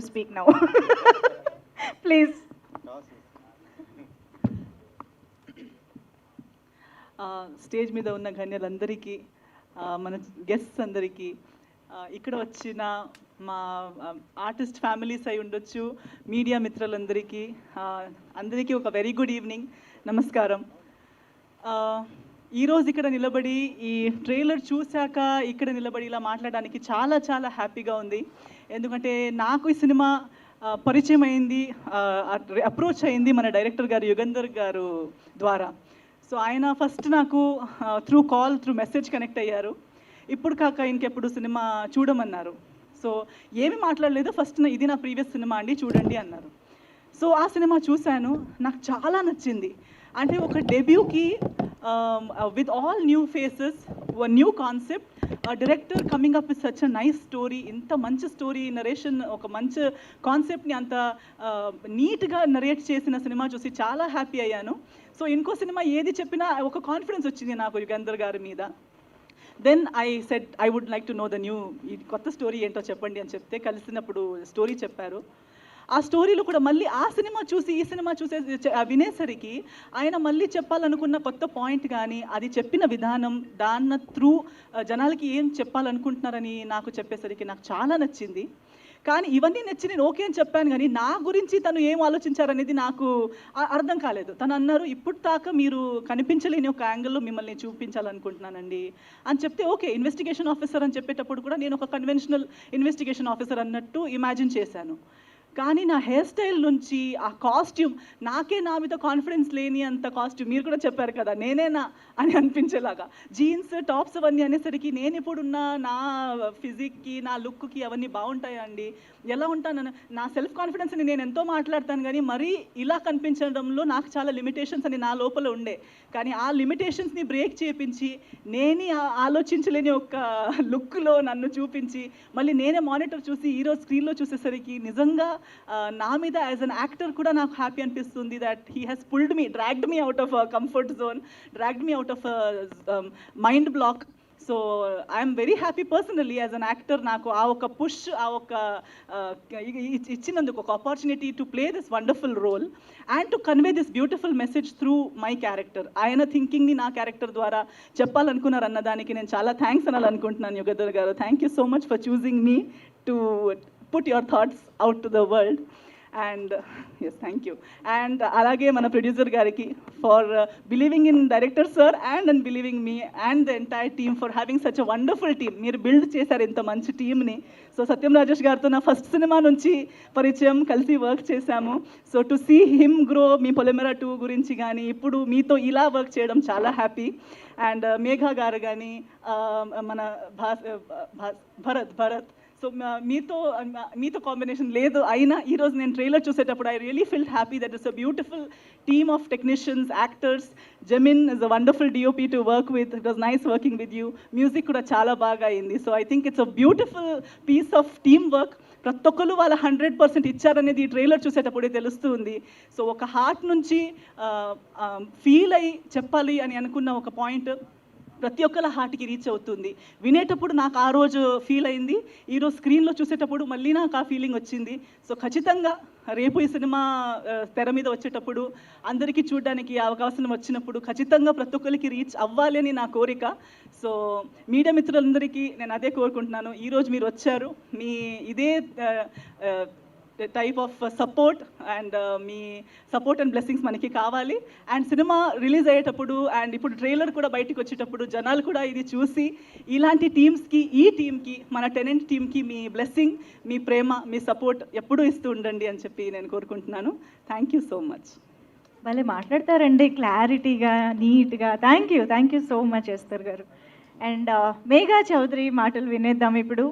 speak now. Please. Stage మీద ఉన్న గణ్యులందరికీ మన గెస్ట్స్ అందరికీ ఇక్కడ వచ్చిన మా ఆర్టిస్ట్ ఫ్యామిలీస్ అయి ఉండొచ్చు, మీడియా మిత్రులందరికీ అందరికీ ఒక వెరీ గుడ్ ఈవినింగ్, నమస్కారం. ఈరోజు ఇక్కడ నిలబడి ఈ ట్రైలర్ చూశాక ఇక్కడ నిలబడి ఇలా మాట్లాడడానికి చాలా చాలా హ్యాపీగా ఉంది. ఎందుకంటే నాకు ఈ సినిమా పరిచయం అయింది, అప్రోచ్ అయింది మన డైరెక్టర్ గారు యుగంధర్ గారు ద్వారా. సో ఆయన ఫస్ట్ నాకు త్రూ మెసేజ్ కనెక్ట్ అయ్యారు. ఇప్పుడు కాక ఇంకెప్పుడు సినిమా చూడమన్నారు. సో ఏమి మాట్లాడలేదు, ఫస్ట్ ఇది నా ప్రీవియస్ సినిమా అండి చూడండి అన్నారు. సో ఆ సినిమా చూశాను, నాకు చాలా నచ్చింది. అంటే ఒక డెబ్యూకి with all new faces, new concept, director coming up with such a nice story, ఇంత మంచి స్టోరీ నరేషన్, ఒక మంచి కాన్సెప్ట్ని అంత నీట్గా నరేట్ చేసిన సినిమా చూసి చాలా హ్యాపీ అయ్యాను. సో ఇంకో సినిమా ఏది చెప్పినా ఒక కాన్ఫిడెన్స్ వచ్చింది నాకు యుగంధర్ గారి మీద. Then I said I would like to know the new, ఈ కొత్త స్టోరీ ఏంటో చెప్పండి అని చెప్తే కలిసినప్పుడు స్టోరీ చెప్పారు. ఆ స్టోరీలో కూడా మళ్ళీ ఆ సినిమా చూసి ఈ సినిమా వినేసరికి ఆయన మళ్ళీ చెప్పాలనుకున్న కొత్త పాయింట్ కానీ అది చెప్పిన విధానం, దాని త్రూ జనాలకి ఏం చెప్పాలనుకుంటున్నారని నాకు చెప్పేసరికి నాకు చాలా నచ్చింది. కానీ ఇవన్నీ నచ్చి నేను ఓకే అని చెప్పాను, కానీ నా గురించి తను ఏం ఆలోచించారనేది నాకు అర్థం కాలేదు. తను అన్నారు, ఇప్పుడు దాకా మీరు కనిపించలేని ఒక యాంగిల్లో మిమ్మల్ని చూపించాలనుకుంటున్నానండి అని చెప్తే, ఓకే ఇన్వెస్టిగేషన్ ఆఫీసర్ అని చెప్పేటప్పుడు కూడా నేను ఒక కన్వెన్షనల్ ఇన్వెస్టిగేషన్ ఆఫీసర్ అన్నట్టు ఇమాజిన్ చేశాను. కానీ నా హెయిర్ స్టైల్ నుంచి ఆ కాస్ట్యూమ్, నాకే నా మీద కాన్ఫిడెన్స్ లేని అంత కాస్ట్యూమ్, మీరు కూడా చెప్పారు కదా నేనేనా అని అనిపించేలాగా జీన్స్ టాప్స్ అవన్నీ అనేసరికి నేను ఇప్పుడున్న నా ఫిజిక్కి నా లుక్కి అవన్నీ బాగుంటాయండి, ఎలా ఉంటాను, నా సెల్ఫ్ కాన్ఫిడెన్స్ని నేను ఎంతో మాట్లాడతాను, కానీ మరీ ఇలా కనిపించడంలో నాకు చాలా లిమిటేషన్స్ అని నా లోపల ఉండే. కానీ ఆ లిమిటేషన్స్ని బ్రేక్ చేయించి నేనే ఆలోచించలేని ఒక లుక్లో నన్ను చూపించి మళ్ళీ నేనే మానిటర్ చూసి ఈరోజు స్క్రీన్లో చూసేసరికి నిజంగా నా మీద యాజ్ అన్ యాక్టర్ కూడా నాకు హ్యాపీ అనిపిస్తుంది. That he has pulled me, dragged me out of comfort zone, dragged me out of mind block. So I'm very happy personally as an actor. నాకు ఆ ఒక పుష్, ఆ ఒక ఇచ్చినందుకు, ఒక opportunity to play this wonderful role and to convey this beautiful message through my character. ఆయన థింకింగ్ని నా క్యారెక్టర్ ద్వారా చెప్పాలనుకున్నారు అన్నదానికి నేను చాలా థ్యాంక్స్ అనాలనుకుంటున్నాను యుగంధర్ గారు. Thank you so much for choosing me to put your thoughts out to the world. And yes, thank you. And alage mana producer gariki for believing in director sir and believing me and the entire team for having such a wonderful team. Meer build chesaru inta manchi team ni. So Satyam Rajesh gartho na first cinema nunchi పరిచయం, కలిసి work చేశాము. So to see him grow, మీ పొలిమేరా 2 గురించి కానీ ఇప్పుడు మీతో ఇలా work చేయడం చాలా హ్యాపీ. అండ్ మేఘా గారు కానీ మన భరత్ సో మీతో కాంబినేషన్ లేదు అయినా ఈరోజు నేను ట్రైలర్ చూసేటప్పుడు I really feel happy that it's a beautiful team of technicians, actors. Jemin is a wonderful DOP to work with, it was nice working with you. Music కూడా చాలా బాగా అయింది. So I think it's a beautiful piece of team work. ప్రతి ఒక్కరు వాళ్ళ 100% ఇచ్చారనేది ఈ trailer చూసేటప్పుడే తెలుస్తుంది. So ఒక హార్ట్ నుంచి ఫీల్ అయ్యి చెప్పాలి అని అనుకున్న ఒక పాయింట్ ప్రతి ఒక్కళ్ళ హార్ట్కి రీచ్ అవుతుంది. వినేటప్పుడు నాకు ఆ రోజు ఫీల్ అయింది, ఈరోజు స్క్రీన్లో చూసేటప్పుడు మళ్ళీ నాకు ఆ ఫీలింగ్ వచ్చింది. సో ఖచ్చితంగా రేపు ఈ సినిమా తెర మీద వచ్చేటప్పుడు అందరికీ చూడడానికి అవకాశం వచ్చినప్పుడు ఖచ్చితంగా ప్రతి ఒక్కరికి రీచ్ అవ్వాలి అని నా కోరిక. సో మీడియా మిత్రులందరికీ నేను అదే కోరుకుంటున్నాను. ఈరోజు మీరు వచ్చారు, మీ ఇదే type of support and me support and blessings మనకి కావాలి. అండ్ సినిమా రిలీజ్ అయ్యేటప్పుడు అండ్ ఇప్పుడు ట్రైలర్ కూడా బయటకు వచ్చేటప్పుడు జనాలు కూడా ఇది చూసి ఇలాంటి టీమ్స్కి, ఈ టీమ్కి, మన టెనెంట్ టీమ్కి మీ బ్లెస్సింగ్, మీ ప్రేమ, మీ సపోర్ట్ ఎప్పుడూ ఇస్తూ ఉండండి అని చెప్పి నేను కోరుకుంటున్నాను. Thank you so much. భలే మాట్లాడతారండి, క్లారిటీగా, నీట్గా. Thank you so much Esther గారు. అండ్ మేఘా చౌదరి మాటలు వినేద్దాం ఇప్పుడు.